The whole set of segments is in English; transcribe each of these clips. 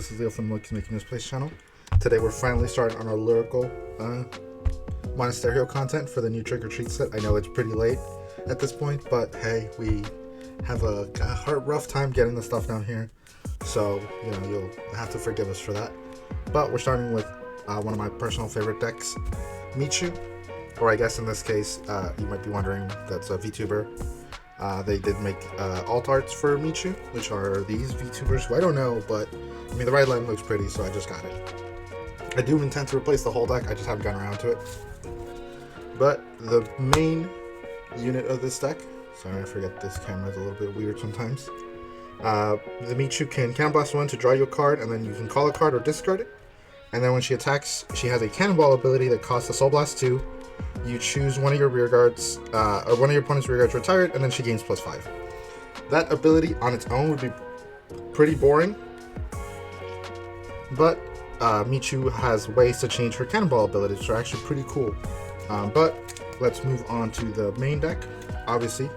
this is Leo from Making This Place channel. Today we're finally starting on our Lyrical Monasterio content for the new Trick or Treat set. I know it's pretty late at this point, but hey, we have a rough time getting the stuff down here, so you know, you'll have to forgive us for that. But we're starting with one of my personal favorite decks, Michu, or I guess in this case, you might be wondering, that's a VTuber. They did make alt arts for Michu, which are these VTubers who I don't know, but I mean the red line looks pretty, so I just got it. I do intend to replace the whole deck, I just haven't gotten around to it. But the main unit of this deck, sorry I forget this camera's a little bit weird sometimes. The Michu can Cannon Blast 1 to draw you a card, and then you can call a card or discard it. And then when she attacks, she has a Cannonball ability that costs a Soul Blast 2. You choose one of your rear guards, or one of your opponent's rear guards retired, and then she gains +5. That ability on its own would be pretty boring, but Michu has ways to change her Cannonball abilities, which are actually pretty cool. But let's move on to the main deck. Obviously,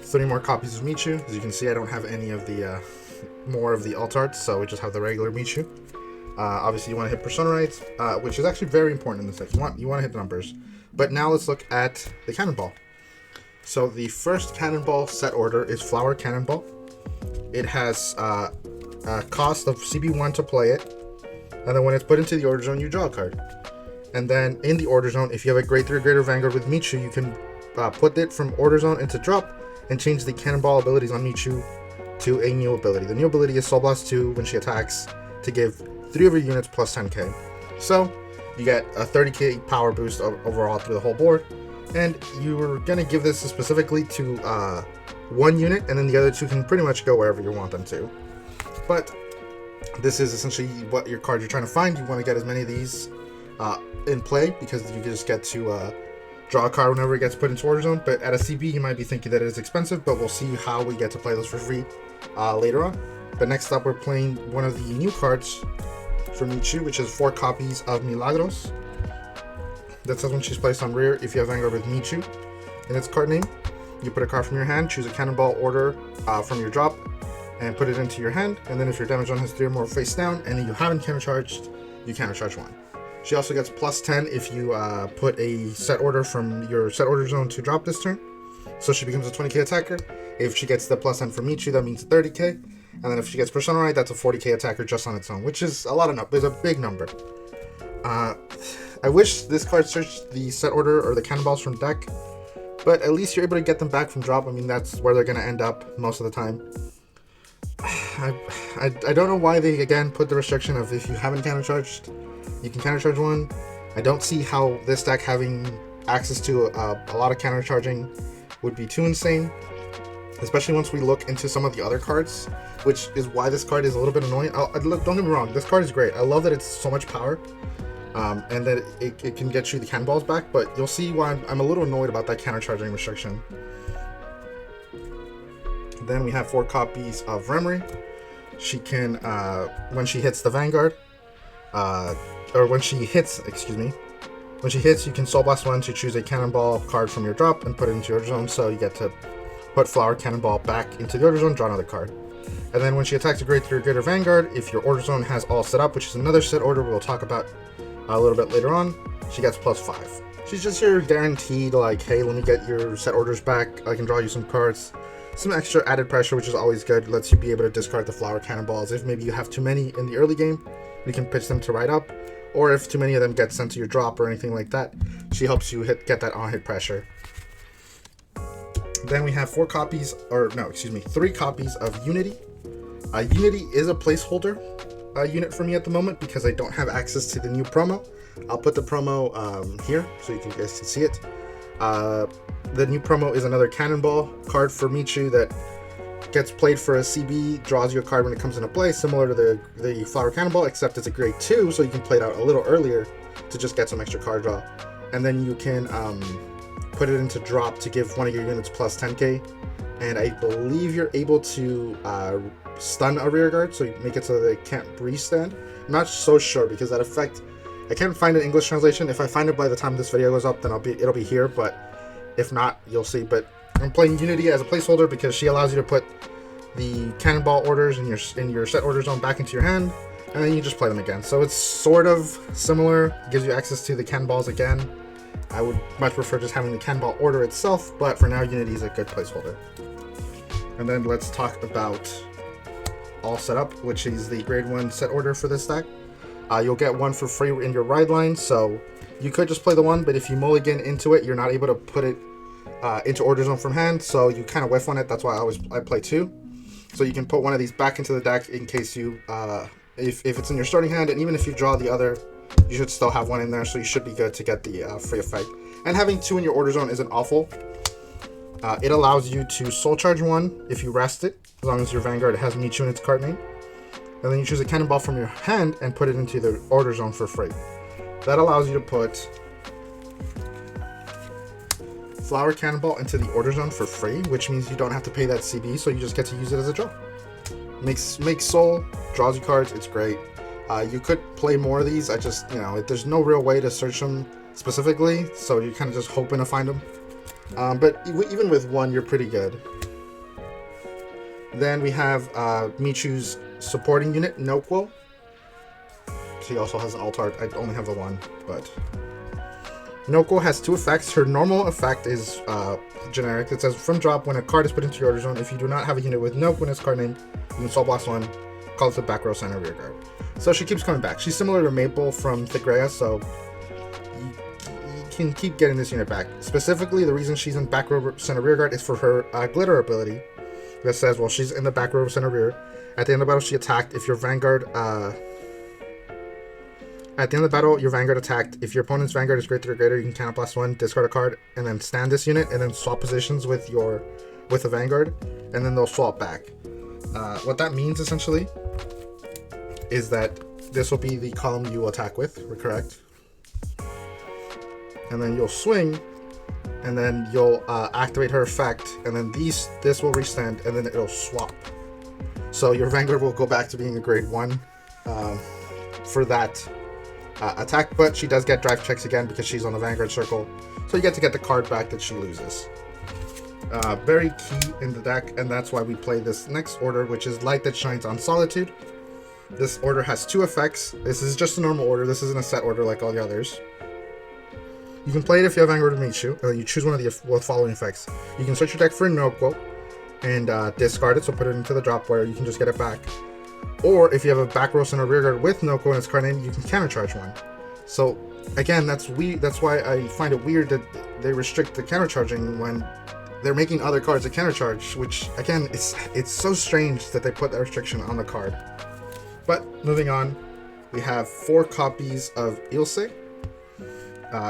3 more copies of Michu. As you can see, I don't have any of the more of the alt arts, so we just have the regular Michu. Obviously, you want to hit Persona Rights, which is actually very important in this deck. You want to hit numbers. But now let's look at the Cannonball. So the first Cannonball set order is Flower Cannonball. It has a cost of CB1 to play it, and then when it's put into the order zone, you draw a card. And then in the order zone, if you have a grade 3 or greater Vanguard with Michu, you can put it from order zone into drop and change the Cannonball abilities on Michu to a new ability. The new ability is Soul Blast 2 when she attacks to give 3 of your units plus 10k. So you get a 30k power boost overall through the whole board, and you're gonna give this specifically to one unit, and then the other 2 can pretty much go wherever you want them to. But this is essentially what your card you're trying to find. You want to get as many of these in play, because you just get to draw a card whenever it gets put into order zone. But at a CB, you might be thinking that it is expensive, but we'll see how we get to play those for free later on. But next up, we're playing one of the new cards from Michu, which is 4 copies of Milagros. That says when she's placed on rear, if you have Vanguard with Michu in its card name, you put a card from your hand, choose a Cannonball order from your drop, and put it into your hand. And then if your damage zone has 3 or more face down, and you haven't countercharged, you countercharge 1. She also gets +10 if you put a set order from your set order zone to drop this turn. So she becomes a 20k attacker. If she gets the +10 from Michu, that means 30k. And then if she gets Persona Right, that's a 40k attacker just on its own, which is a lot of it's a big number. I wish this card searched the set order or the Cannonballs from deck, but at least you're able to get them back from drop. I mean, that's where they're going to end up most of the time. I don't know why they again put the restriction of if you haven't countercharged, you can countercharge 1. I don't see how this deck having access to a lot of countercharging would be too insane, especially once we look into some of the other cards, which is why this card is a little bit annoying. Don't get me wrong, this card is great. I love that it's so much power, and that it can get you the Cannonballs back, but you'll see why I'm a little annoyed about that countercharging restriction. Then we have 4 copies of Remery. She can, when she hits the Vanguard, or when she hits, you can Soul Blast 1 to choose a Cannonball card from your drop and put it into your zone, so you get to put Flower Cannonball back into the order zone, draw another card. And then when she attacks a grade 3 or greater Vanguard, if your order zone has all set up, which is another set order we'll talk about a little bit later on, she gets +5. She's just your guaranteed, like, hey, let me get your set orders back, I can draw you some cards. Some extra added pressure, which is always good, lets you be able to discard the Flower Cannonballs. If maybe you have too many in the early game, you can pitch them to right up, or if too many of them get sent to your drop or anything like that, she helps you get that on-hit pressure. Then we have 3 copies of Unity. Unity is a placeholder unit for me at the moment because I don't have access to the new promo. I'll put the promo here so you guys can see it. The new promo is another Cannonball card for Michu that gets played for a CB, draws you a card when it comes into play, similar to the Flower Cannonball, except it's a grade 2, so you can play it out a little earlier to just get some extra card draw. And then you can put it into drop to give one of your units +10k, and I believe you're able to stun a rear guard, so you make it so they can't breeze stand. I'm not so sure because that effect, I can't find an English translation. If I find it by the time this video goes up, then it'll be here, but if not, you'll see. But I'm playing Unity as a placeholder because she allows you to put the Cannonball orders in your set order zone back into your hand, and then you just play them again. So it's sort of similar, gives you access to the cannonballs again. I would much prefer just having the cannonball order itself, but for now Unity is a good placeholder. And then let's talk about All Set Up, which is the grade 1 set order for this deck. You'll get one for free in your ride line, so you could just play the one, but if you mulligan into it, you're not able to put it into Order Zone from hand, so you kind of whiff on it. That's why I play 2. So you can put one of these back into the deck in case you, if it's in your starting hand, and even if you draw the other, you should still have one in there, so you should be good to get the free effect. And having 2 in your Order Zone isn't awful. It allows you to Soul Charge 1 if you rest it, as long as your Vanguard has Michu in its card name. And then you choose a cannonball from your hand and put it into the Order Zone for free. That allows you to put Flower Cannonball into the Order Zone for free, which means you don't have to pay that CB, so you just get to use it as a draw. Makes soul, draws you cards, it's great. You could play more of these, there's no real way to search them specifically, so you're kind of just hoping to find them. But even with one, you're pretty good. Then we have Michu's supporting unit, Noquo. She also has an alt art. I only have the one, but Noquo has 2 effects. Her normal effect is generic. It says from drop, when a card is put into your Order Zone, if you do not have a unit with Noquo in its card name, you can Soul Blast 1, call it the back row center rear guard. So she keeps coming back. She's similar to Maple from Thigrea, so you can keep getting this unit back. Specifically, the reason she's in back row center rear guard is for her glitter ability that says, well, she's in the back row center rear. At the end of the battle, she attacked. If your Vanguard, at the end of the battle, your Vanguard attacked. If your opponent's Vanguard is greater or greater, you can Cannon Blast 1, discard a card, and then stand this unit, and then swap positions with the Vanguard, and then they'll swap back. What that means essentially is that this will be the column you will attack with, correct? And then you'll swing, and then you'll activate her effect, and then this will restand, and then it'll swap. So your Vanguard will go back to being a grade 1 for that attack, but she does get drive checks again because she's on the Vanguard circle, so you get to get the card back that she loses. Very key in the deck, and that's why we play this next order, which is Light That Shines on Solitude. This order has 2 effects. This is just a normal order. This isn't a set order like all the others. You can play it if you have Vanguard with Michu, and then you choose one of the following effects. You can search your deck for a Noquo and discard it, so put it into the drop where you can just get it back. Or if you have a back row center rear guard with Noquo in its card name, you can countercharge 1. So again, that's why I find it weird that they restrict the countercharging when they're making other cards a countercharge, which again, it's so strange that they put that restriction on the card. But moving on, we have 4 copies of Ilse.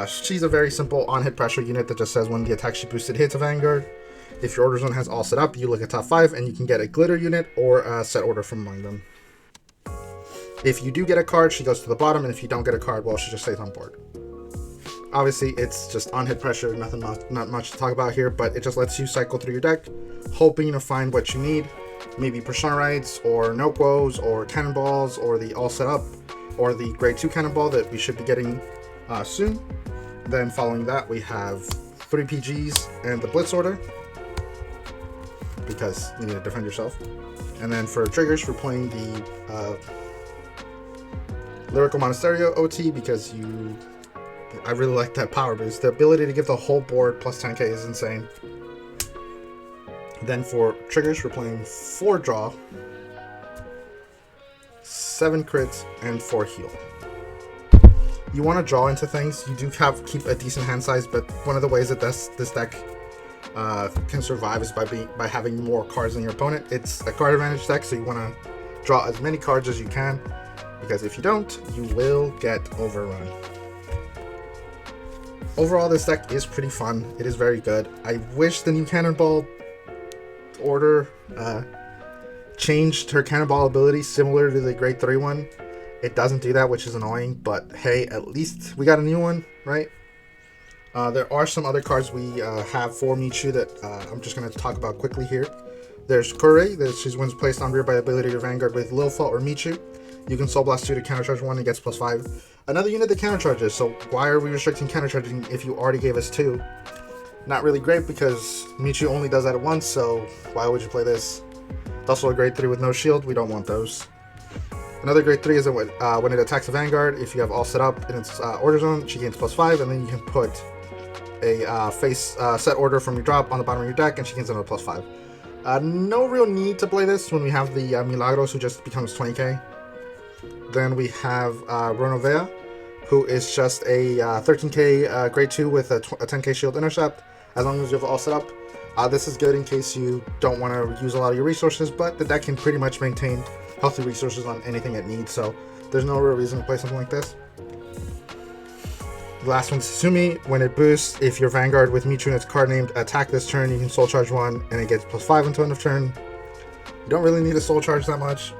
She's a very simple on-hit pressure unit that just says when the attack she boosted hits a Vanguard. If your Order Zone has All Set Up, you look at top 5 and you can get a glitter unit or a set order from among them. If you do get a card, she goes to the bottom, and if you don't get a card, well, she just stays on board. Obviously, it's just on-hit pressure, not much to talk about here, but it just lets you cycle through your deck, hoping to find what you need. Maybe Persona Rights, or Noquos, or Cannonballs, or the All Set Up, or the Grade 2 Cannonball that we should be getting soon. Then following that, we have 3 PGs and the Blitz Order, because you need to defend yourself. And then for triggers, we're playing the Lyrical Monasterio OT because I really like that power boost. The ability to give the whole board plus 10k is insane. Then for triggers, we're playing 4 draw, 7 crits, and 4 heal. You want to draw into things. You do keep a decent hand size, but one of the ways that this deck can survive is by having more cards than your opponent. It's a card advantage deck, so you want to draw as many cards as you can, because if you don't, you will get overrun. Overall, this deck is pretty fun. It is very good. I wish the new Cannonball order changed her Cannonball ability similar to the Grade 3 one. It doesn't do that, which is annoying, but hey, at least we got a new one, right? There are some other cards we have for Michu that I'm just going to talk about quickly here. There's Kure, that she's when placed on rear by ability to Vanguard with Lilfa or Michu. You can Soul Blast 2 to countercharge 1 and gets +5. Another unit that countercharges, so why are we restricting countercharging if you already gave us 2? Not really great because Michu only does that once, so why would you play this? It's also a Grade 3 with no shield, we don't want those. Another grade 3 is that when it attacks a Vanguard, if you have all set up in its order zone, she gains +5, and then you can put a face set order from your drop on the bottom of your deck, and she gains another +5. No real need to play this when we have the Milagros, who just becomes 20k. Then we have Ronovea, who is just a 13k grade 2 with a 10k shield intercept, as long as you have all set up. This is good in case you don't want to use a lot of your resources, but the deck can pretty much maintain healthy resources on anything it needs, so there's no real reason to play something like this. The last one's Sumi. When it boosts, if your Vanguard with Michu and its card named attack this turn, you can soul charge 1 and it gets +5 until end of turn. You don't really need a soul charge that much,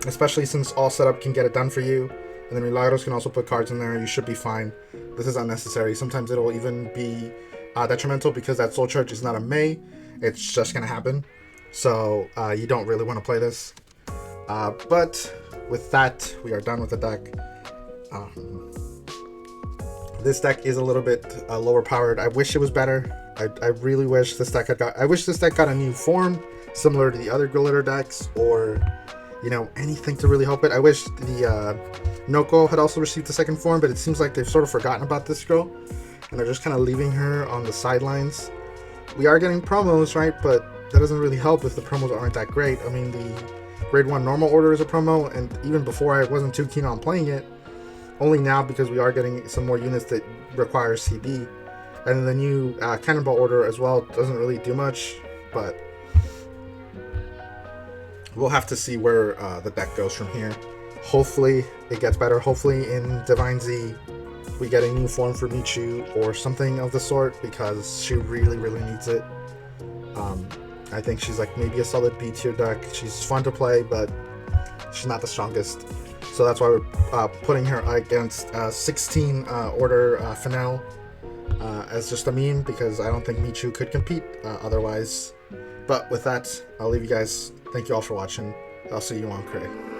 especially since all setup can get it done for you, and then Milagros can also put cards in there. You should be fine. This is unnecessary. Sometimes it'll even be detrimental because that soul charge is not a May. It's just gonna happen, so you don't really want to play this. But with that, we are done with the deck. This deck is a little bit lower powered. I wish it was better. I really wish this deck I wish this deck got a new form similar to the other glitter decks, or anything to really help it. I wish the Noko had also received the second form, but it seems like they've sort of forgotten about this girl and they're just kind of leaving her on the sidelines. We are getting promos, right? But that doesn't really help if the promos aren't that great. I mean, the grade 1 normal order is a promo, and even before I wasn't too keen on playing it. Only now, because we are getting some more units that require CB. And the new Cannonball order as well doesn't really do much, but we'll have to see where the deck goes from here. Hopefully it gets better. Hopefully in Divine Z we get a new form for Michu or something of the sort, because she really, really needs it. I think she's like maybe a solid B tier deck. She's fun to play, but she's not the strongest. So that's why we're putting her against 16 order Fenell as just a meme, because I don't think Michu could compete otherwise. But with that, I'll leave you guys. Thank you all for watching. I'll see you on Cray.